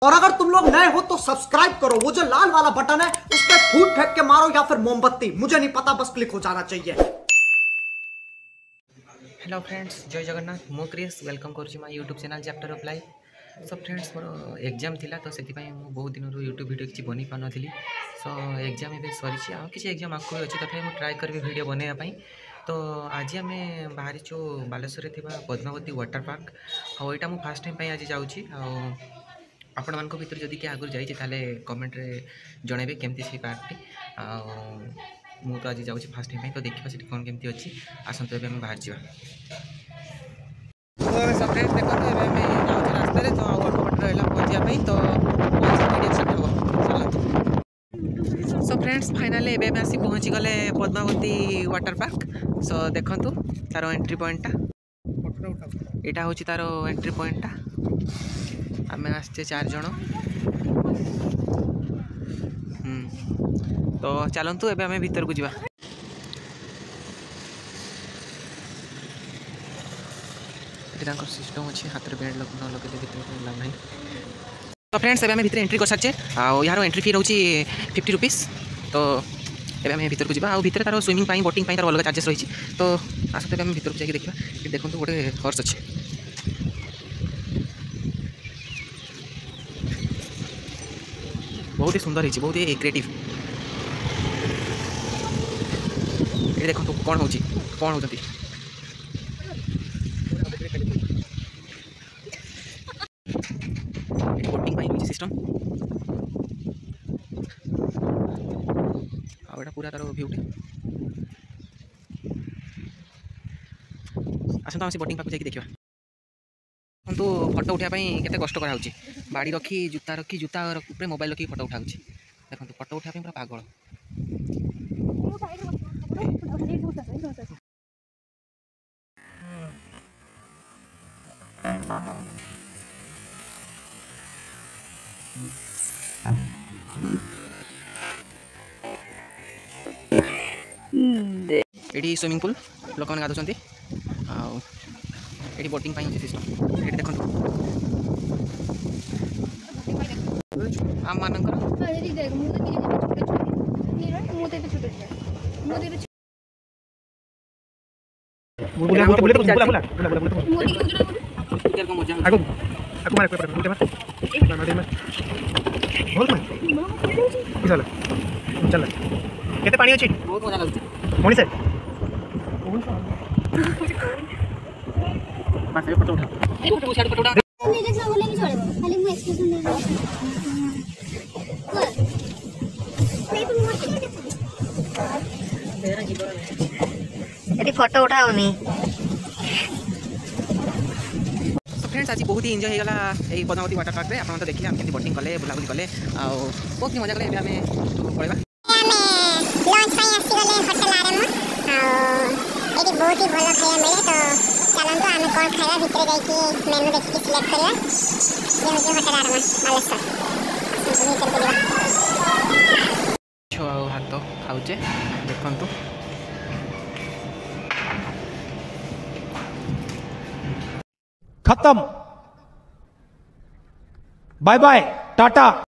और अगर तुम लोग नए हो तो सब्सक्राइब करो, वो जो लाल वाला बटन है उस पर फूट फेंक के मारो या फिर मोमबत्ती, मुझे नहीं पता, बस क्लिक हो जाना चाहिए। हेलो फ्रेंड्स, जय जगन्नाथ। मो क्रिस वेलकम करुँच my YouTube channel chapter of life. So friends, मोर एग्जाम थिला तो से बहुत दिन यूट्यूब वीडियो किसी बन पानी। सो एग्जाम ए सरी आ कि एग्जाम आगे अच्छी तथा मुझे ट्राए करी वीडियो बनवाई। तो आज आम बाहरी बालेश्वर पद्मावती वाटर पार्क। हाँ, यहाँ मुझे फास्ट टाइम आज जाऊँगी। आपण मान भर जदि किए आगुरी जाइए कमेंट रे जनइबे केमती से पार्कटी। मु तो आज जाऊँ फास्ट टाइम, तो देखा से कौन केमती अच्छी। आसतु ए बाहर जा। सब फ्रेंड्स देखो, तो जाऊँ रास्तार तो ऑटोपट रहा पहुँचापी, तो सो फ्रेंड्स फाइनाली एवं आसी पहुँची गले पद्मावती वाटर पार्क। सो देखु तार एंट्री पॉइंटा यहाँ हूँ तार एंट्री पॉइंटा। आम आसचे 4 जन। तो चलतु एवं आम भीतर को जा। सिस्टम अच्छी हाथ में बेड न लगे भर लाभ ना। तो फ्रेंड्स एवं भीतर एंट्री कर सारे। यार एंट्री फी रोचे 50 रुपीज। तो एवं आम भीतर को जा। भीतर तार स्विमिंग बोटिंग तार अलग चार्जेस रही। तो आसते आम भीतर को जाकि देखा। देखो गोटे हॉर्स अच्छे, बहुत ही सुंदर है, बहुत ही क्रिएटिव। ये देखो कौन हो बोटिंग सिस्टम। आटा पूरा तार भ्यूटे। आसत आम से बोटिंग पाक देखा। तो फटो उठाई के कष्ट कराऊँ। बाड़ी रखी जूता रखी जूता मोबाइल रखी फटो उठाऊँ। देखो फटो उठाई पूरा पागल। ये स्विमिंग पूल लोक मैंने गाधुंट। ये बोटिंग सिस्टम। ये देखो आम मान केते पानी अछि। बहुत मजा लागुछि मोनी से। पास फोटो उठा फोटो छाड़ फोटो उठा नहीं देख बोले नहीं छोड़े खाली मु एक्सप्रेशन दे एटी फोटो उठाओनी। फ्रेंड्स आज बहुत ही एंजॉय हो गला ये पद्मावती वाटर पार्क रे। आपन तो देखिले हम केमती बोटिंग कले बुलाबुली कले आ बहुत ही मजा कले। एबे हमें पळेबा बहुत ही भल खाया मिले। तो चलते आम कौन खाया भितर जाकि मेनू देखिए सिलेक्ट करवा। ये हूँ होटल आरमा बालेश्वर। छुआ हाथ खाऊचे देखु। खत्म। Bye bye Tata.